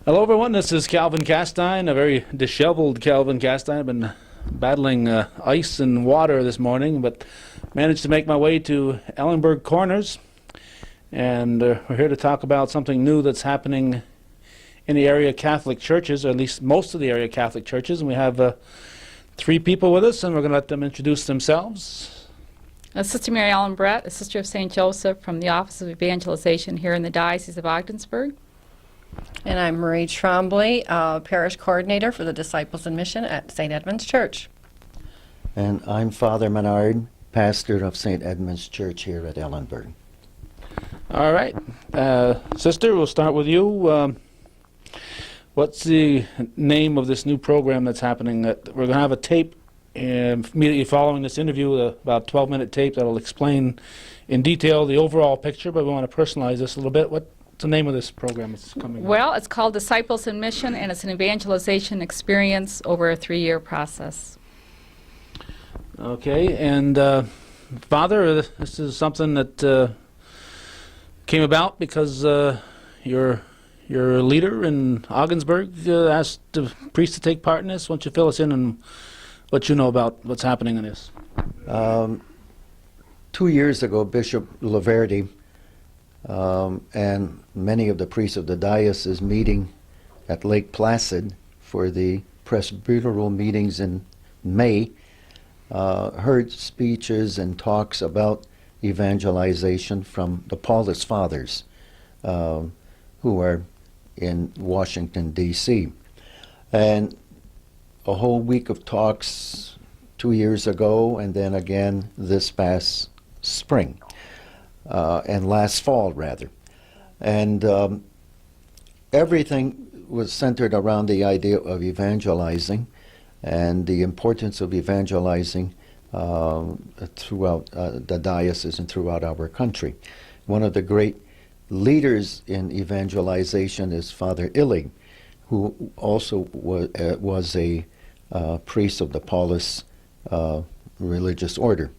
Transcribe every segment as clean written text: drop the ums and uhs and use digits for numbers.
Hello everyone, this is Calvin Castine, a very disheveled Calvin Castine. I've been battling ice and water this morning, but managed to make my way to Ellenburg Corners. And we're here to talk about something new that's happening in the area Catholic churches, or at least most of the area Catholic churches. And we have three people with us, and we're going to let them introduce themselves. Sister Mary Ellen Brett, a Sister of St. Joseph from the Office of Evangelization here in the Diocese of Ogdensburg. And I'm Marie Trombley, Parish Coordinator for the Disciples in Mission at St. Edmund's Church. And I'm Father Menard, pastor of St. Edmund's Church here at Ellenburg. All right. Sister, we'll start with you. What's the name of this new program that's happening? We're going to have a tape immediately following this interview, about a 12-minute tape that'll explain in detail the overall picture, but we want to personalize this a little bit. What's the name of this program that's coming? Well, it's called Disciples in Mission, and it's an evangelization experience over a 3-year process. Okay, and Father, this is something that came about because your leader in Ogdensburg asked the priest to take part in this. Why don't you fill us in on what you know about what's happening in this? 2 years ago, Bishop Laverty and many of the priests of the diocese meeting at Lake Placid for the presbyteral meetings in May heard speeches and talks about evangelization from the Paulist Fathers who are in Washington, D.C. And a whole week of talks 2 years ago, and then again this past spring, and last fall, rather. And everything was centered around the idea of evangelizing and the importance of evangelizing throughout the diocese and throughout our country. One of the great leaders in evangelization is Father Illig, who also was a priest of the Paulist religious order.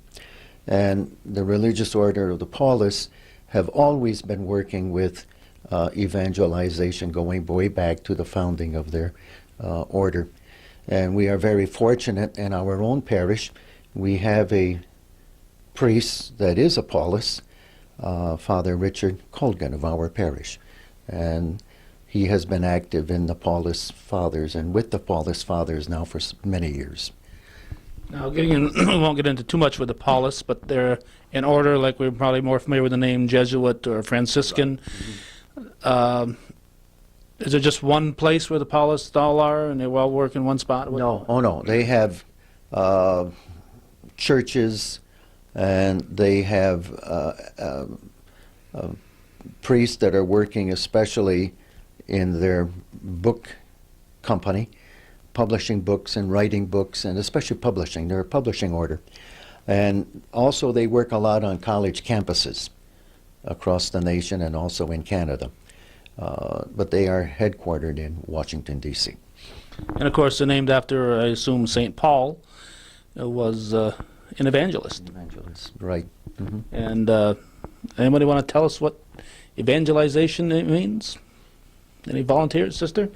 And the religious order of the Paulists have always been working with evangelization going way back to the founding of their order. And we are very fortunate in our own parish. We have a priest that is a Paulist, Father Richard Colgan of our parish. And he has been active in the Paulist Fathers and with the Paulist Fathers now for many years. Now, we won't get into too much with the Paulists, but they're in order, like we're probably more familiar with the name Jesuit or Franciscan. Right. Is there just one place where the Paulists all are, and they all work in one spot? No, no. They have churches, and they have priests that are working especially in their book company, publishing books and writing books, and especially publishing. They're a publishing order. And also they work a lot on college campuses across the nation and also in Canada. But they are headquartered in Washington, D.C. And of course they're named after, I assume, St. Paul, who was an evangelist. Evangelist, right. Mm-hmm. And anybody want to tell us what evangelization means? Any volunteers, Sister?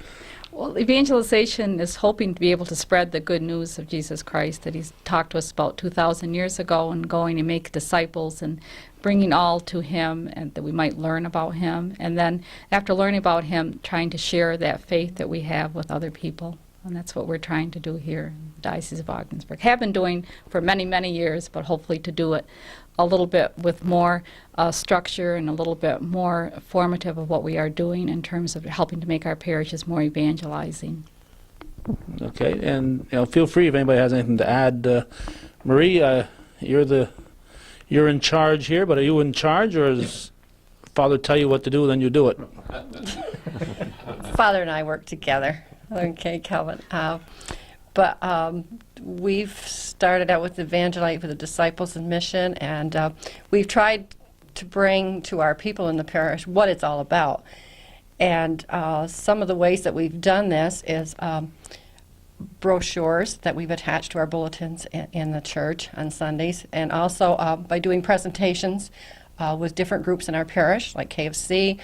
Well, evangelization is hoping to be able to spread the good news of Jesus Christ that he's talked to us about 2,000 years ago, and going and make disciples and bringing all to him, and that we might learn about him. And then after learning about him, trying to share that faith that we have with other people. And that's what we're trying to do here in the Diocese of Ogdensburg. Have been doing for many, many years, but hopefully to do it a little bit with more structure and a little bit more formative of what we are doing in terms of helping to make our parishes more evangelizing. Okay, and feel free if anybody has anything to add. Marie, you're in charge here, but are you in charge, or does Father tell you what to do, then you do it? Father and I work together. Okay, Calvin. But we've started out with Evangelite for the Disciples in Mission, and we've tried to bring to our people in the parish what it's all about. And some of the ways that we've done this is brochures that we've attached to our bulletins in the church on Sundays, and also by doing presentations with different groups in our parish, like KFC,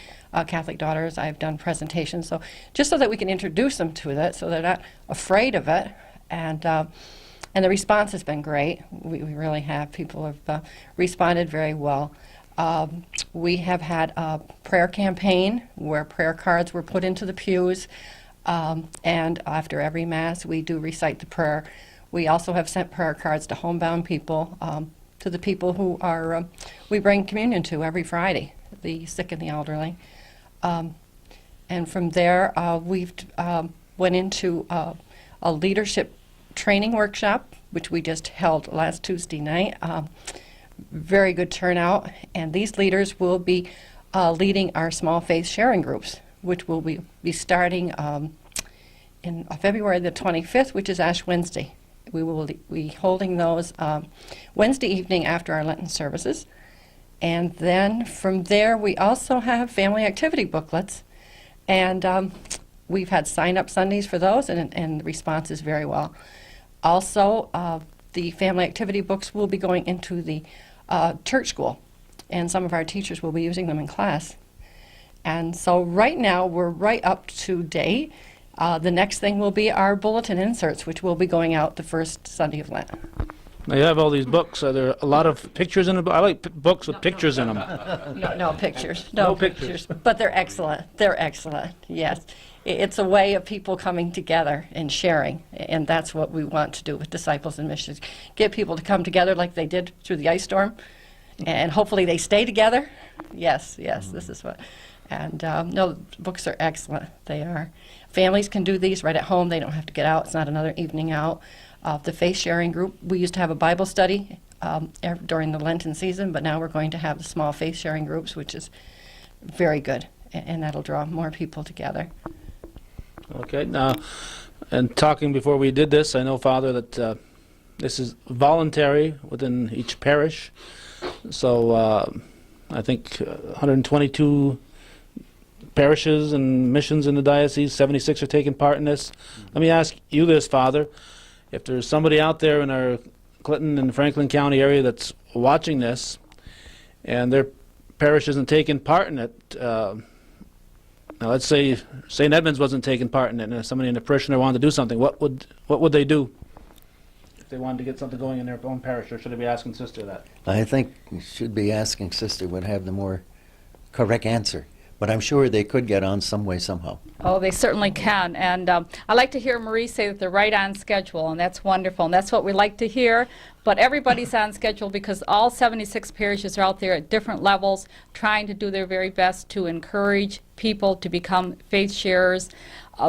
Catholic Daughters. I've done presentations, so just so that we can introduce them to it, so they're not afraid of it. And the response has been great. We really have. People have responded very well. We have had a prayer campaign where prayer cards were put into the pews, and after every Mass, we do recite the prayer. We also have sent prayer cards to homebound people, to the people who are we bring communion to every Friday, the sick and the elderly. And from there, we've went into a leadership training workshop, which we just held last Tuesday night. Very good turnout, and these leaders will be leading our small faith sharing groups, which will be starting in February the 25th, which is Ash Wednesday. We will be holding those Wednesday evening after our Lenten services. And then from there, we also have family activity booklets. And we've had sign-up Sundays for those, and the response is very well. Also, the family activity books will be going into the church school, and some of our teachers will be using them in class. And so right now, we're right up to date. The next thing will be our bulletin inserts, which will be going out the first Sunday of Lent. Now you have all these books. Are there a lot of pictures in them? I like books with pictures in them. No pictures. No pictures. But they're excellent. They're excellent, yes. It's a way of people coming together and sharing, and that's what we want to do with Disciples and Missions. Get people to come together like they did through the ice storm, and hopefully they stay together. Yes, this is what. And no, books are excellent. They are. Families can do these right at home. They don't have to get out. It's not another evening out. The faith sharing group, we used to have a Bible study during the Lenten season, but now we're going to have the small faith sharing groups, which is very good, and that'll draw more people together. Okay. Now, and talking before we did this, I know, Father, that this is voluntary within each parish. So I think 122 parishes and missions in the diocese, 76 are taking part in this. Let me ask you this, Father. If there's somebody out there in our Clinton and Franklin County area that's watching this, and their parish isn't taking part in it, now let's say St. Edmunds wasn't taking part in it, and somebody in the parishioner wanted to do something, what would they do if they wanted to get something going in their own parish, or should they be asking Sister that? I think you should be asking Sister would have the more correct answer. But I'm sure they could get on some way, somehow. Oh, they certainly can. And I like to hear Marie say that they're right on schedule, and that's wonderful. And that's what we like to hear. But everybody's on schedule because all 76 parishes are out there at different levels trying to do their very best to encourage people to become faith sharers.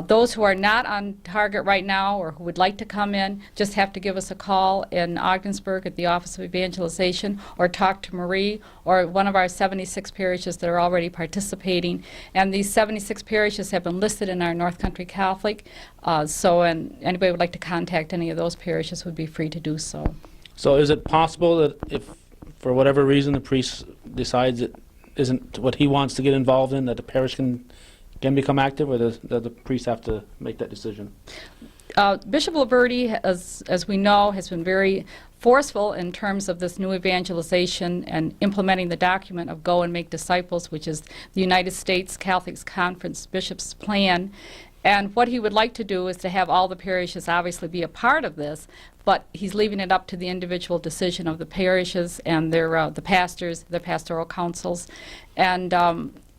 Those who are not on target right now or who would like to come in just have to give us a call in Ogdensburg at the Office of Evangelization, or talk to Marie or one of our 76 parishes that are already participating. And these 76 parishes have been listed in our North Country Catholic, and anybody would like to contact any of those parishes would be free to do so. So is it possible that if, for whatever reason, the priest decides it isn't what he wants to get involved in, that the parish can become active, or does the priest have to make that decision? Bishop Liberti, as we know, has been very forceful in terms of this new evangelization and implementing the document of Go and Make Disciples, which is the United States Catholic Conference Bishops' plan. And what he would like to do is to have all the parishes obviously be a part of this, but he's leaving it up to the individual decision of the parishes and their the pastors, their pastoral councils. And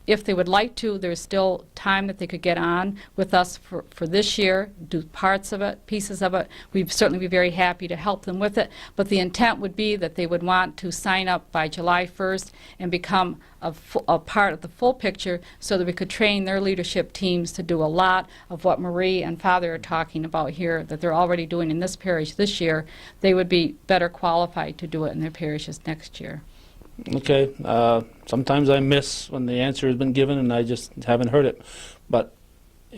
if they would like to, there's still time that they could get on with us for this year, do parts of it, pieces of it. We'd certainly be very happy to help them with it. But the intent would be that they would want to sign up by July 1st and become a part of the full picture, so that we could train their leadership teams to do a lot of what Marie and Father are talking about here, that they're already doing in this parish this year. They would be better qualified to do it in their parishes next year. Okay. Sometimes I miss when the answer has been given and I just haven't heard it. But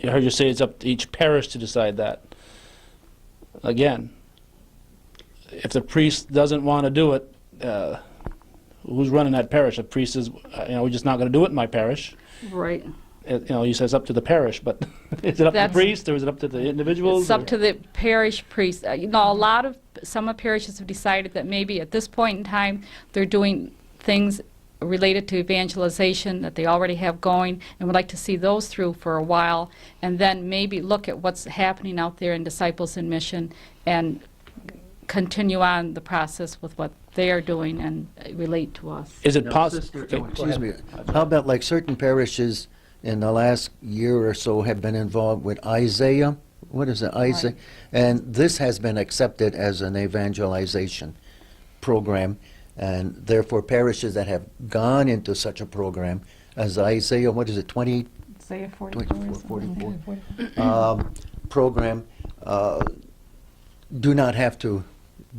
I heard you say it's up to each parish to decide that. Again, if the priest doesn't want to do it, who's running that parish? The priest is, we're just not going to do it in my parish. Right. You say it's up to the parish, but is it up to the priest, or is it up to the individuals? It's up to the parish priest. Some parishes have decided that maybe at this point in time they're doing things related to evangelization that they already have going, and would like to see those through for a while, and then maybe look at what's happening out there in Disciples in Mission and continue on the process with what they are doing and relate to us. Is it Now, possible? Sister, excuse me, how about like certain parishes in the last year or so have been involved with Isaiah? What is it, Isaiah? And this has been accepted as an evangelization program, and therefore parishes that have gone into such a program as Isaiah, what is it, 20, Isaiah 44, program, do not have to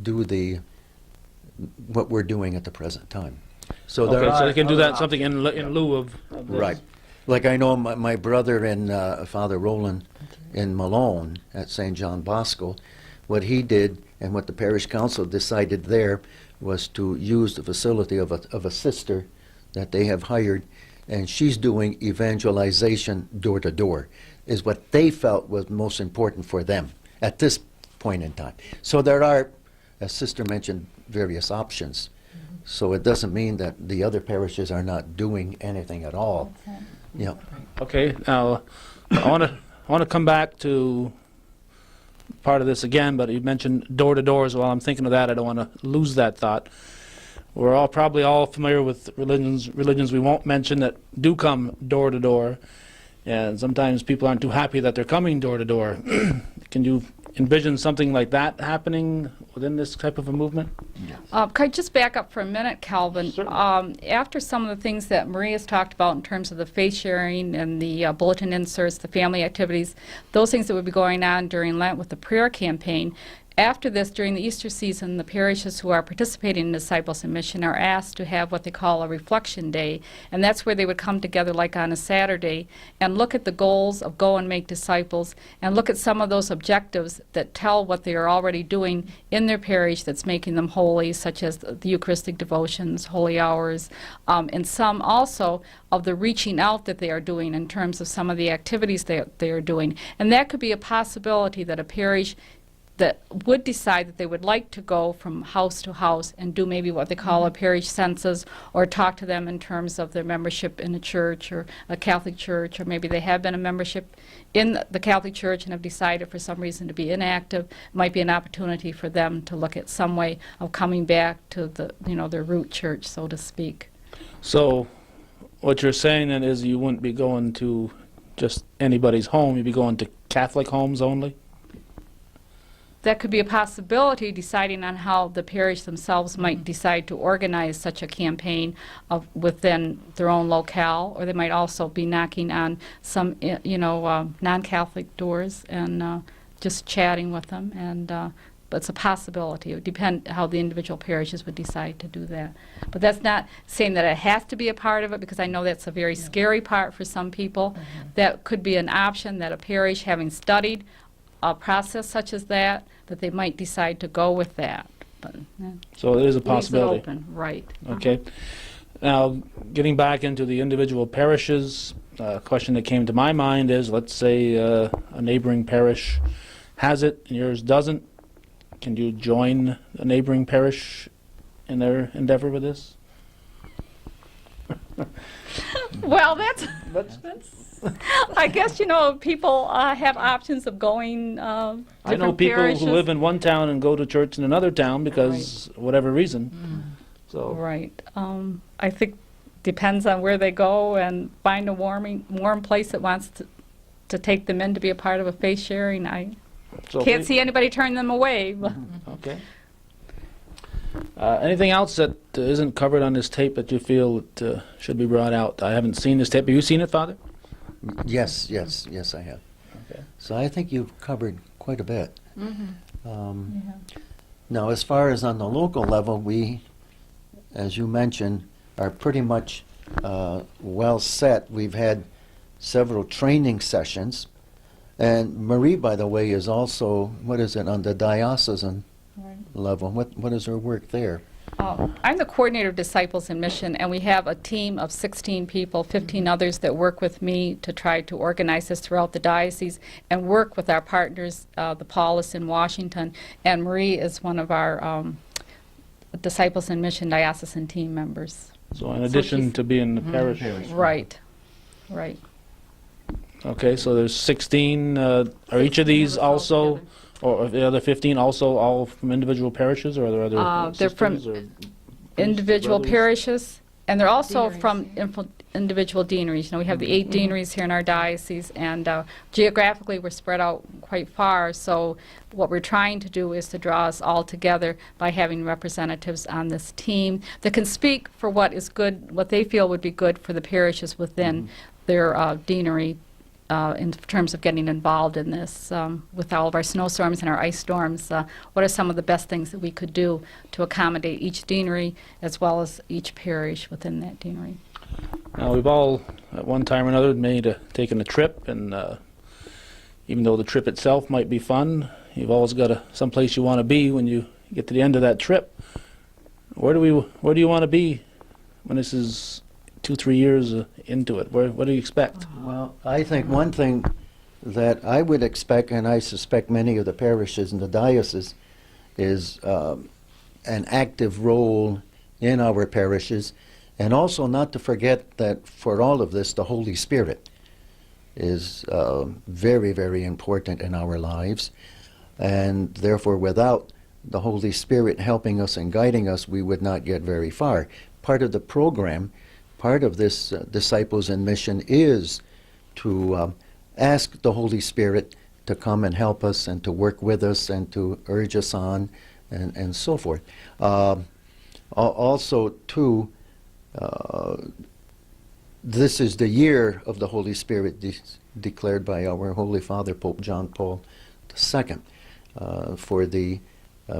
do what we're doing at the present time. So there Okay, so are they can do other that, something in lieu of this. Right. Like I know my brother and Father Roland in Malone at St. John Bosco, what he did and what the parish council decided there was to use the facility of a sister that they have hired, and she's doing evangelization door to door, is what they felt was most important for them at this point in time. So there are, as Sister mentioned, various options. So it doesn't mean that the other parishes are not doing anything at all. Yeah. Okay, now, I want to come back to part of this again, but you mentioned door to doors. While I'm thinking of that, I don't want to lose that thought. We're probably all familiar with religions we won't mention that do come door to door, and sometimes people aren't too happy that they're coming door to door. Can you envision something like that happening within this type of a movement? Could I just back up for a minute, Calvin? Certainly. After some of the things that Maria's talked about in terms of the faith sharing and the bulletin inserts, the family activities, those things that would be going on during Lent with the prayer campaign, after this, during the Easter season, the parishes who are participating in Disciples in Mission are asked to have what they call a reflection day, and that's where they would come together like on a Saturday and look at the goals of go and make disciples and look at some of those objectives that tell what they are already doing in their parish that's making them holy, such as the Eucharistic devotions, holy hours, and some also of the reaching out that they are doing in terms of some of the activities they are doing. And that could be a possibility that a parish that would decide that they would like to go from house to house and do maybe what they call a parish census, or talk to them in terms of their membership in a church or a Catholic church, or maybe they have been a membership in the Catholic Church and have decided for some reason to be inactive. It might be an opportunity for them to look at some way of coming back to their root church, so to speak. So what you're saying then is you wouldn't be going to just anybody's home, you'd be going to Catholic homes only? That could be a possibility, deciding on how the parish themselves might decide to organize such a campaign within their own locale, or they might also be knocking on some, non-Catholic doors and just chatting with them. And but it's a possibility. It would depend how the individual parishes would decide to do that. But that's not saying that it has to be a part of it, because I know that's a very scary part for some people. That could be an option that a parish, having studied a process such as that they might decide to go with that. But So it is a leaves it possibility. open, right. Okay. Now, getting back into the individual parishes, a question that came to my mind is, let's say a neighboring parish has it and yours doesn't. Can you join a neighboring parish in their endeavor with this? Well, that's I guess, people have options of going different I know people parishes. who live in one town and go to church in another town because whatever reason. So Right. I think depends on where they go and find a warm place that wants to take them in to be a part of a faith sharing. I so can't see anybody turn them away. But Okay. Anything else that isn't covered on this tape that you feel that, should be brought out? I haven't seen this tape. Have you seen it, Father? Yes, I have. Okay. So I think you've covered quite a bit. Now, as far as on the local level, we, as you mentioned, are pretty much well set. We've had several training sessions. And Marie, by the way, is also, on the diocesan level? What is her work there? I'm the coordinator of Disciples in Mission, and we have a team of 16 people, 15 others that work with me to try to organize this throughout the diocese and work with our partners, the Paulus in Washington. And Marie is one of our Disciples in Mission diocesan team members. So in addition he's- to being the parish. Right, right. Okay, so there's 16. Are each of these Have us all also, together. or are the other 15 also all from individual parishes, or are there other They're from sisters or priests or individual brothers? parishes, and they're also Deaneries. from individual deaneries. You know, we have the 8 deaneries here in our diocese, and geographically we're spread out quite far, so what we're trying to do is to draw us all together by having representatives on this team that can speak for what is good, what they feel would be good for the parishes within their deanery, in terms of getting involved in this. With all of our snowstorms and our ice storms, what are some of the best things that we could do to accommodate each deanery as well as each parish within that deanery? Now, we've all, at one time or another, taken a trip, and even though the trip itself might be fun, you've always got someplace you want to be when you get to the end of that trip. Where do you want to be when this is 2-3 years into it? What do you expect? Well, I think one thing that I would expect, and I suspect many of the parishes in the diocese, is an active role in our parishes, and also not to forget that for all of this, the Holy Spirit is very, very important in our lives, and therefore without the Holy Spirit helping us and guiding us, we would not get very far. Part of the program, part of this Disciples in Mission is to ask the Holy Spirit to come and help us and to work with us and to urge us on and so forth. Also, too, this is the year of the Holy Spirit declared by our Holy Father, Pope John Paul II, for the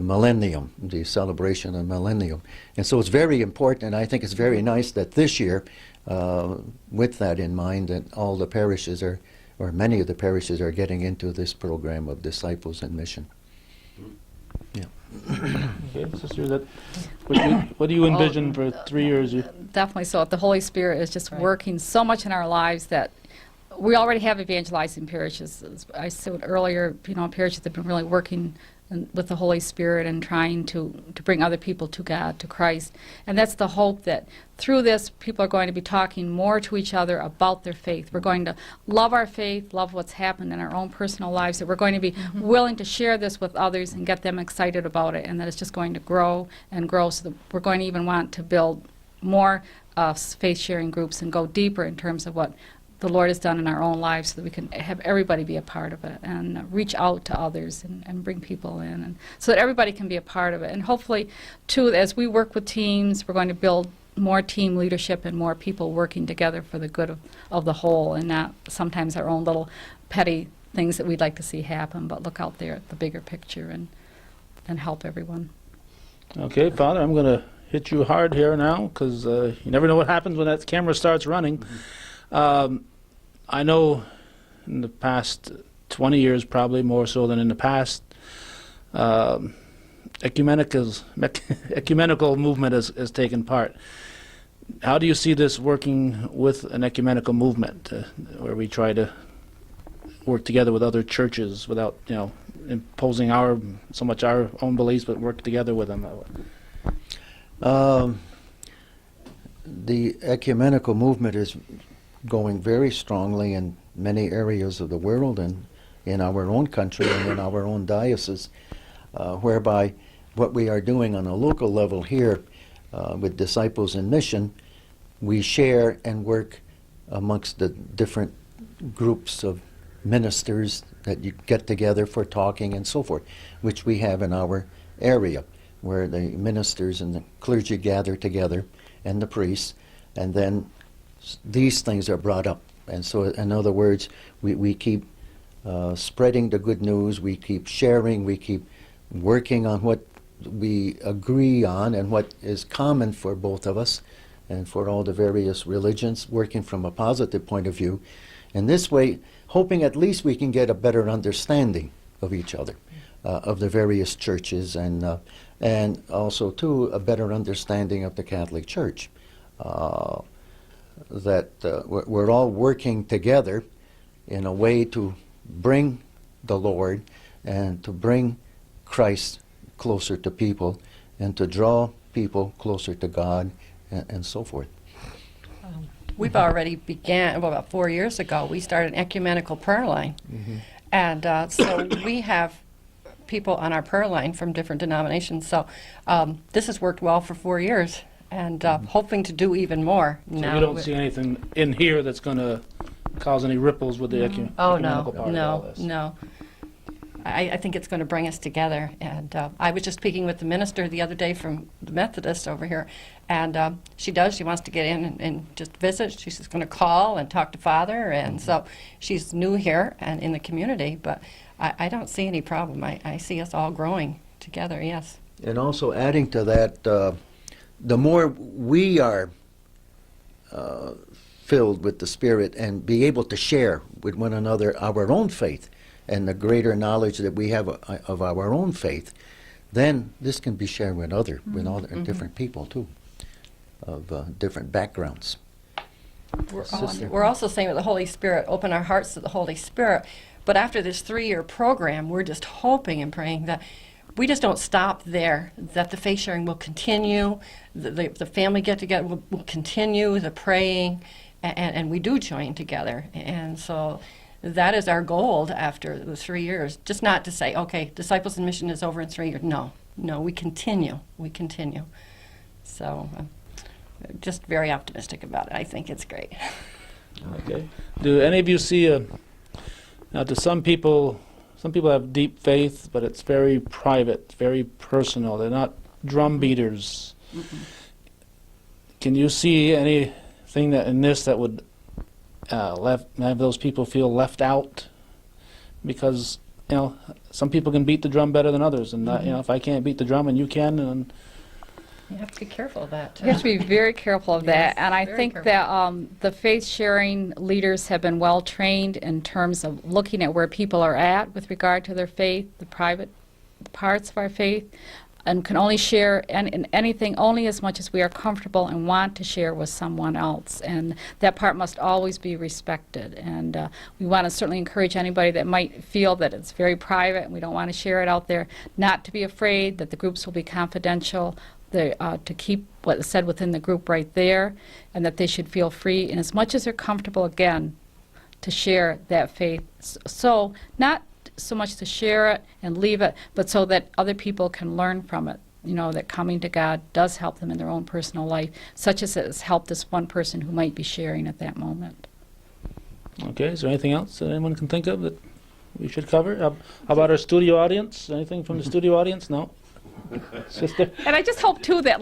millennium, the celebration of millennium. And so it's very important, and I think it's very nice that this year, with that in mind, that all the parishes are, or many of the parishes are getting into this program of Disciples in Mission. Okay, sister, what do you envision for 3 years? Definitely so. The Holy Spirit is just working so much in our lives that we already have evangelizing parishes. As I said earlier, you know, parishes have been really working with the Holy Spirit and trying to bring other people to God, to Christ. And that's the hope, that through this, people are going to be talking more to each other about their faith. We're going to love our faith, love what's happened in our own personal lives, that we're going to be willing to share this with others and get them excited about it, and that it's just going to grow and grow, so that we're going to even want to build more faith-sharing groups and go deeper in terms of what the Lord has done in our own lives, so that we can have everybody be a part of it and reach out to others and bring people in, and so that everybody can be a part of it. And hopefully, too, as we work with teams, we're going to build more team leadership and more people working together for the good of the whole, and not sometimes our own little petty things that we'd like to see happen, but look out there at the bigger picture and help everyone. Okay, Father, I'm going to hit you hard here now, because you never know what happens when that camera starts running. I know in the past 20 years, probably more so than in the past, ecumenical movement has taken part. How do you see this working with an ecumenical movement, where we try to work together with other churches without, imposing so much our own beliefs, but work together with them? The ecumenical movement is going very strongly in many areas of the world and in our own country and in our own diocese, whereby what we are doing on a local level here with Disciples in Mission, we share and work amongst the different groups of ministers that you get together for talking and so forth, which we have in our area, where the ministers and the clergy gather together and the priests, and then these things are brought up. And so, in other words, we keep spreading the good news, we keep sharing, we keep working on what we agree on and what is common for both of us and for all the various religions, working from a positive point of view. And this way, hoping at least we can get a better understanding of each other, of the various churches, and also, too, a better understanding of the Catholic Church. That we're all working together in a way to bring the Lord and to bring Christ closer to people and to draw people closer to God and so forth. We've already began, well, about 4 years ago, we started an ecumenical prayer line. And so we have people on our prayer line from different denominations. So this has worked well for 4 years, and hoping to do even more. So you don't see anything in here that's going to cause any ripples with the Oh, ecumenical part of all no, this? no. I think it's going to bring us together. And I was just speaking with the minister the other day from the Methodist over here, and she wants to get in and just visit. She's just going to call and talk to Father, and so she's new here and in the community, but I don't see any problem. I see us all growing together, yes. And also adding to that, the more we are filled with the Spirit and be able to share with one another our own faith, and the greater knowledge that we have of our own faith, then this can be shared with all different people too, of different backgrounds. We're also saying with the Holy Spirit, open our hearts to the Holy Spirit. But after this 3-year program, we're just hoping and praying that we just don't stop there, that the faith sharing will continue, the family get-together will continue, the praying, and we do join together. And so that is our goal after the 3 years. Just not to say, okay, Disciples and Mission is over in 3 years. No, we continue. So just very optimistic about it. I think it's great. Okay. Do any of you see now to some people have deep faith, but it's very private, very personal. They're not drum beaters. Can you see anything in this that would have those people feel left out? Because some people can beat the drum better than others, and if I can't beat the drum and you can, then You have to be careful of that, too. You have to be very careful of that. Yes, And I very think careful. that the faith-sharing leaders have been well-trained in terms of looking at where people are at with regard to their faith, the private parts of our faith, and can only share in anything only as much as we are comfortable and want to share with someone else. And that part must always be respected. And we want to certainly encourage anybody that might feel that it's very private and we don't want to share it out there, not to be afraid that the groups will be confidential, to keep what is said within the group right there, and that they should feel free, and as much as they're comfortable, again, to share that faith. So not so much to share it and leave it, but so that other people can learn from it, that coming to God does help them in their own personal life, such as it has helped this one person who might be sharing at that moment. Okay, is there anything else that anyone can think of that we should cover? How about our studio audience? Anything from the studio audience? No? Sister? And I just hope, too, that,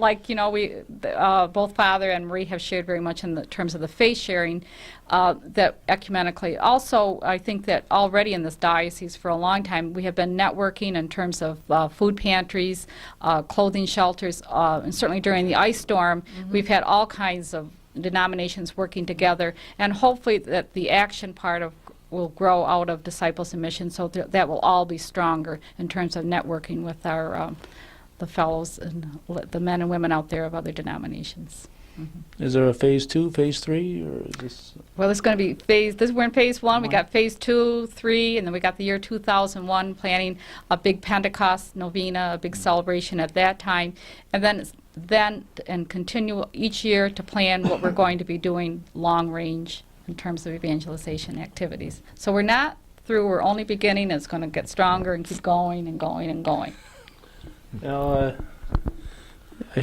both Father and Marie have shared very much in the terms of the faith sharing, that ecumenically. Also, I think that already in this diocese for a long time, we have been networking in terms of food pantries, clothing shelters, and certainly during the ice storm, we've had all kinds of denominations working together, and hopefully that the action part will grow out of Disciples and Mission, so that will all be stronger in terms of networking with our the fellows and the men and women out there of other denominations. Is there a phase 2, phase 3, or is this? Well, it's going to be we're in phase 1, we got phase 2, 3, and then we got the year 2001 planning a big Pentecost novena, a big celebration at that time, and then continue each year to plan what we're going to be doing long range in terms of evangelization activities. So we're not through, we're only beginning, it's going to get stronger and keep going and going and going. I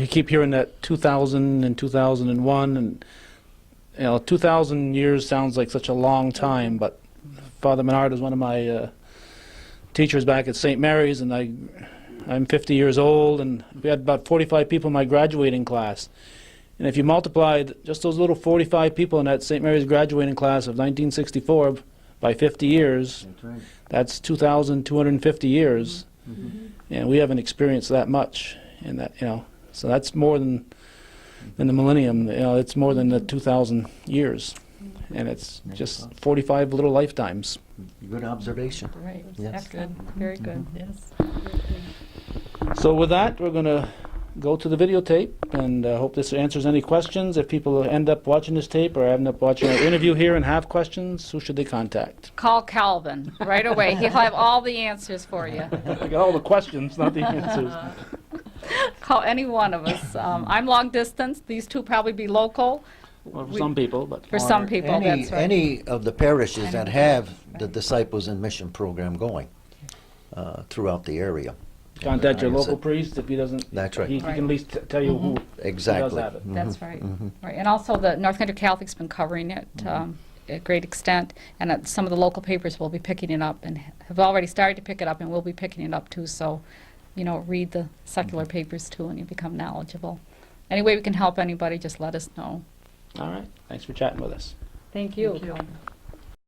keep hearing that 2000 and 2001, and 2,000 years sounds like such a long time, but Father Menard was one of my teachers back at St. Mary's, and I'm 50 years old, and we had about 45 people in my graduating class. And if you multiplied just those little 45 people in that St. Mary's graduating class of 1964 by 50 years, that's 2,250 years. And we haven't experienced that much in that, so that's more than the millennium. It's more than the 2,000 years, and it's just 45 little lifetimes. Good observation. Right. Yes. That's good. Very good. Yes. So with that, we're going to go to the videotape, and hope this answers any questions. If people end up watching this tape or end up watching our interview here and have questions, who should they contact? Call Calvin right away. He'll have all the answers for you. I got all the questions, not the answers. Call any one of us. I'm long distance. These two probably be local. Well, for some people, but For some people, that's right. Any of the parishes that have the Disciples in Mission program going throughout the area. contact your Like I local said, priest if he doesn't. That's right. He can at least tell you who Exactly. does have it. That's right. Right. And also the North Country Catholic's been covering it a great extent, and some of the local papers will be picking it up and have already started to pick it up and will be picking it up too. So, read the secular papers too and you become knowledgeable. Any way we can help anybody, just let us know. All right. Thanks for chatting with us. Thank you. Thank you.